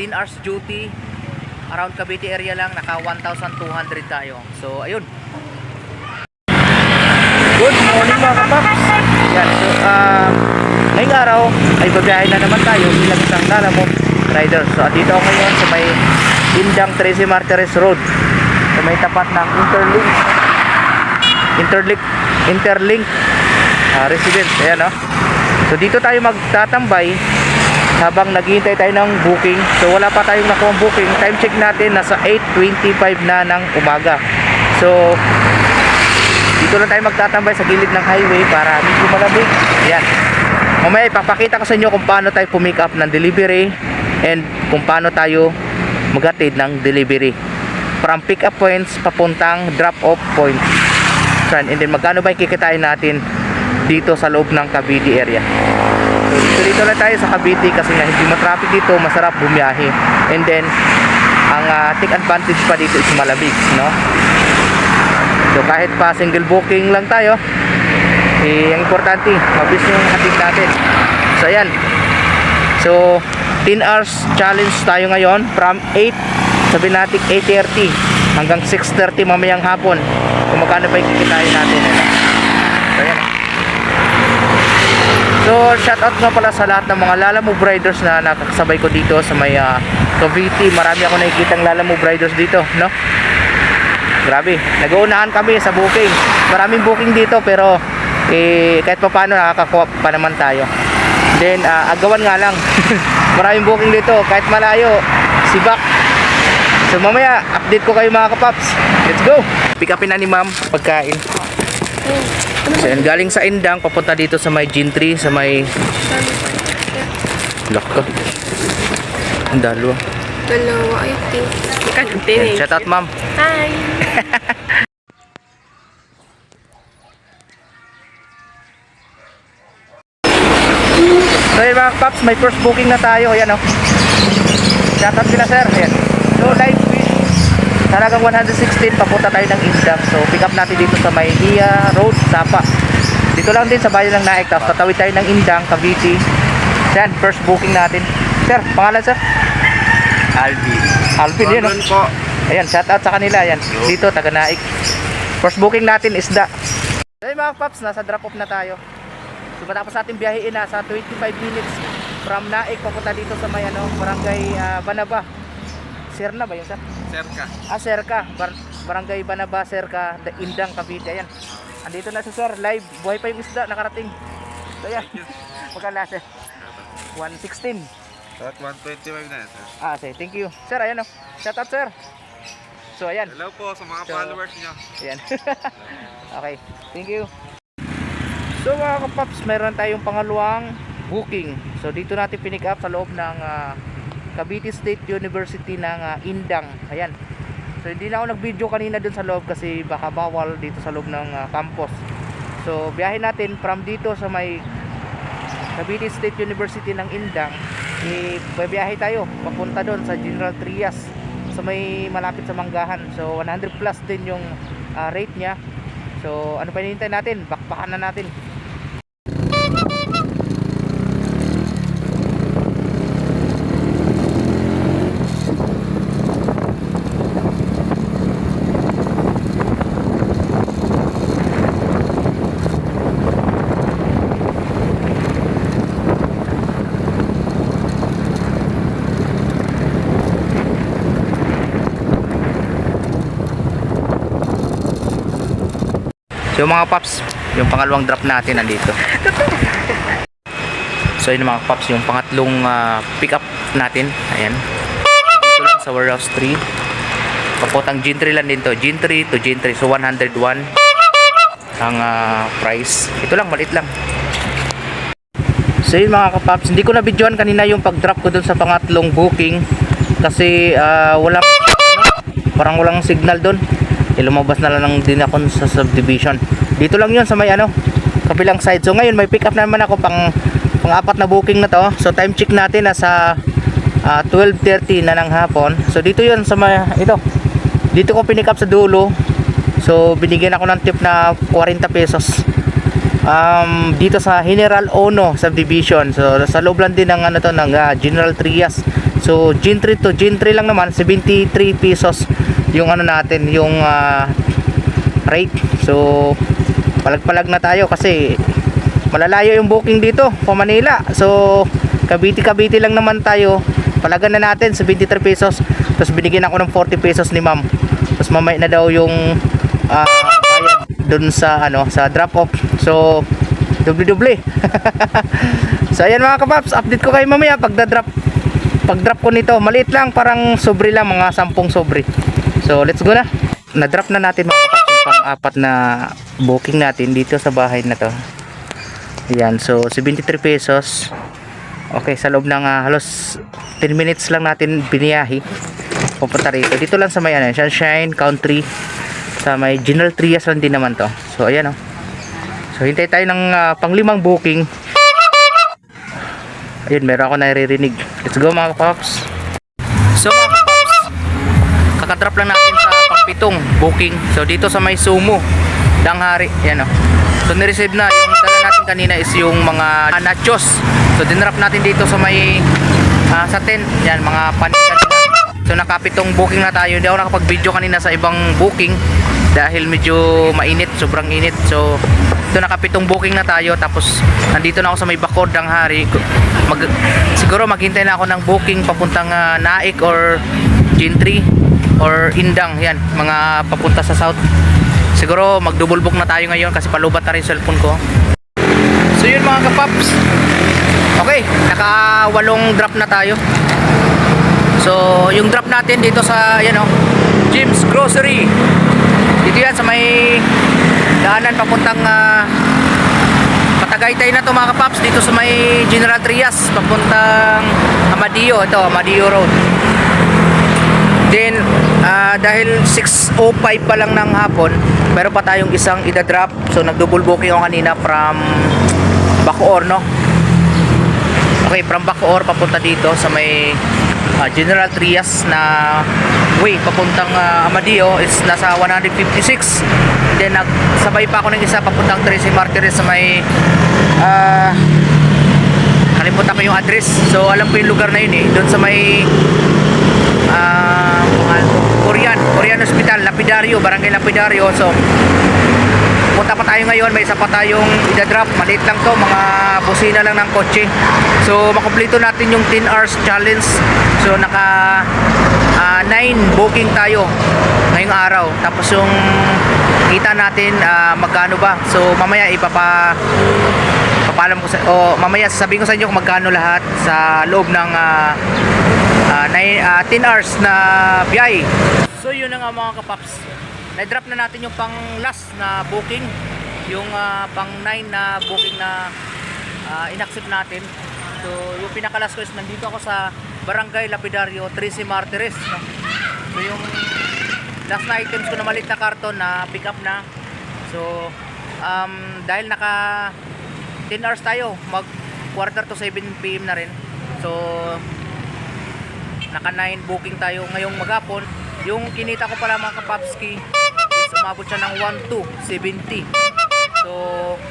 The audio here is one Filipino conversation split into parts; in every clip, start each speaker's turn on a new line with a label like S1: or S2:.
S1: 10 hours duty around Cavite area lang, naka 1,200 tayo. So ayun, good morning mga kapaps. Yan, so ngayong araw ay babiyahe na naman tayo bilang isang Lalamove rider. So dito ako ngayon sa may Indang 13 Martires Road, sa may tapat ng Interlink residence. Ayan, oh. So dito tayo magtatambay habang naghihintay tayo ng booking. So wala pa tayong nakuha booking. Time check natin nasa 8:25 na ng umaga. So dito lang tayo magtatambay sa gilid ng highway para medyo malamig. Ayan, mamaya ipapakita ko sa inyo kung paano tayo pumick up ng delivery and kung paano tayo maghatid ng delivery from pick up points papuntang drop off points. And then magkano ba kikitain natin dito sa loob ng Cavite area. So dito lang tayo sa Cavite kasi nga hindi matraffic dito, masarap bumiyahe. And then ang take advantage pa dito is malamig, no? So kahit pa single booking lang tayo, ang importante mabilis yung hatid natin. So ayan, so 10 hours challenge tayo ngayon from 8, sabihin natin 8:30 hanggang 6:30 mamayang hapon. Kung magkano pa kikitain natin, ano? So ayan. So shoutout nga pala sa lahat ng mga Lalamove riders na nakakasabay ko dito sa may Cavite. Marami ako nakikitang Lalamove riders dito, no? Grabe, nag-uunahan kami sa booking. Maraming booking dito pero kahit pa paano nakakakuha pa naman tayo. Then agawan nga lang. Maraming booking dito kahit malayo, sibak. So mamaya update ko kayo mga kapaps. Let's go. Pick upin na ni ma'am pagkain. So yan, galing sa Indang papunta dito sa may Gentry, sa may laka. Ang dalawa,
S2: I think.
S1: shout out ma'am.
S2: Hi.
S1: So yun mga paps, may first booking na tayo. Ayan, oh. Shout out sila sir. Ayan. So live feed talagang 116 papunta tayo ng Indang. So pick up natin dito sa may Hiya Road, Sapa. Dito lang din sa bayan ng Naik. Tapos tatawid tayo ng Indang, Cavite. Yan, first booking natin. Sir, pangalan sir? Alvin yun, no?
S3: Po.
S1: Ayan, shout out sa kanila. Ayan, dito, taga Naik. First booking natin isda. So yun mga paps, nasa drop off na tayo. So matapos natin biyahiin na sa 25 minutes from Naik papunta dito sa may barangay Banaba. Serna ba yun sir?
S3: Serka.
S1: Serka. Barangay Banaba, Serka, Indang, Cavite. Ayan. Andito na si sir, live. Buhay pa yung isda, nakarating. So ayan. Magkala sir? 116.
S3: At 125 na yan, sir.
S1: Sir, thank you. Sir, ayan o. Shout out sir. So ayan.
S3: Hello po sa mga followers nyo.
S1: Ayan. Okay, thank you. So mga kapaps, meron tayong pangalawang booking. So dito natin pinick up sa loob ng Cavite State University ng Indang. Ayan. So hindi na ako nag-video kanina dun sa loob kasi baka bawal dito sa loob ng campus. So biyahin natin from dito sa may Cavite State University ng Indang. Biyahe tayo papunta doon sa General Trias sa may malapit sa Manggahan. So 100 plus din yung rate niya. So ano pa hinihintay natin? Bakbakan na natin. So mga paps, yung pangalawang drop natin nandito. So yun mga paps, yung pangatlong pick up natin. Ayan. Dito lang sa warehouse 3. Papuntang Gentry lang din to. Gentry to Gentry. So 101 ang price. Ito lang, maliit lang. So yun mga kapaps, hindi ko na videoan kanina yung pag-drop ko dun sa pangatlong booking kasi walang parang walang signal dun. Lumabas na lang din ako sa subdivision. Dito lang yun sa may kabilang side. So ngayon may pick up naman ako pang-apat na booking na to. So time check natin nasa 12:30 na ng hapon. So dito yun sa may dito ko pinick up sa dulo. So binigyan ako ng tip na 40 pesos. Dito sa General Ono subdivision. So sa loob lang din ng ng General Trias So Gen 3 to Gen 3 lang naman, 73 pesos yung ano natin, yung rate. So palag-palag na tayo kasi malalayo yung booking dito pa Manila. So Cavite lang naman tayo. Palagan na natin 73 pesos. Tapos binigyan ako ng 40 pesos ni ma'am. Tapos mamaya na daw yung bayad dun sa ano, sa drop off. So doble. So ayan mga kapaps, update ko kayo mamaya pag drop ko nito. Maliit lang, parang sobre lang, mga 10 sobre. So let's go na. Na-drop na natin mga kapaps yung pang-apat na booking natin dito sa bahay na to. Ayan, so 73 pesos. Okay, sa loob ng halos 10 minutes lang natin biniyahi pupunta rito. Dito lang sa may ano, Sunshine Country, sa may General Trias lang din naman to. So ayan, oh. So hintay tayo ng pang-limang booking. Ayun, meron ako naririnig. Let's go mga kapaps. So mga kapaps, kakadrop lang natin sa pang-pitong booking. So dito sa may Sumo Danghari, yan, oh. So nireceive na, yung dala natin kanina is yung mga nachos. So dinrap natin dito sa may sa tent, yan, mga paninda. So nakapitong booking na tayo. Hindi ako nakapag-video kanina sa ibang booking dahil medyo mainit, sobrang init. So ito, nakapitong booking na tayo. Tapos nandito na ako sa may Bacolod Danghari. Siguro maghintay na ako ng booking papuntang Naik or Gen 3 or Indang, yan, mga papunta sa south. Siguro mag-double book na tayo ngayon kasi palubat na rin cellphone ko. So yun mga kapaps. Okay, naka-8 drop na tayo. So yung drop natin dito sa, yan, oh, Jim's Grocery. Dito yan sa may daanan papuntang Patagaytay na to mga kapaps. Dito sa may General Trias papuntang Amadeo. Ito, Amadeo Road. Then dahil 6:05 pa lang ng hapon, meron pa tayong isang ida-drop. So nag-double booking ako kanina from Bacoor, no? Okay, from Bacoor papunta dito sa may General Trias na way papuntang Amadeo is nasa 156. Then nagsabay pa ako ng isa papuntang Tracy Martires sa may kalimutan ko yung address. So alam ko yung lugar na yun, eh, doon sa may Korean Hospital, Lapidario, Barangay Lapidario. So punta pa tayo ngayon, may isa pa tayong ida-drop. Maliit lang to, mga busina lang ng kotse. So makumpleto natin yung 10 hours challenge. So naka 9 booking tayo ngayong araw. Tapos yung kita natin magkano ba. So mamaya papaalam ko sa, mamaya sasabihin ko sa inyo kung magkano lahat sa loob ng 10 hours na biyahe. So yun na nga mga kapaps, na-drop na natin yung pang last na booking, yung pang 9 na booking na inaccept natin. So yung pinaka last ko is nandito ako sa Barangay Lapidario, Tracy Martires, no? So yung last na items ko na maliit na karton na pick up na. So dahil naka 10 hours tayo, mag 6:45 PM na rin. So naka 9 booking tayo ngayong maghapon. Yung kinita ko pala mga kapapski is umabot siya ng 1,270. So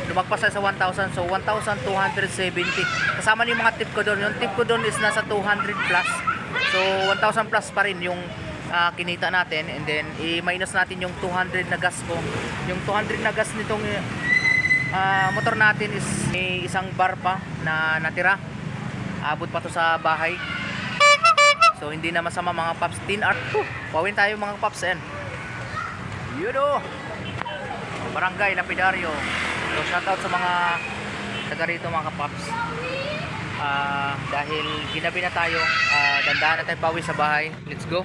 S1: lumagpas sa 1,000. So 1,270. Kasama na yung mga tip ko doon. Yung tip ko doon is nasa 200 plus. So 1,000 plus pa rin yung kinita natin. And then i-minus natin yung 200 na gas ko. Yung 200 na gas nitong motor natin is may isang bar pa na natira. Abot pa to sa bahay. So hindi na masama mga paps. 10 hours. Pawin tayo mga paps. Yun, oh. Barangay Lapidario. So shoutout sa mga taga rito mga paps. Dahil ginabi na tayo, dandahan na tayo pawi sa bahay. Let's go.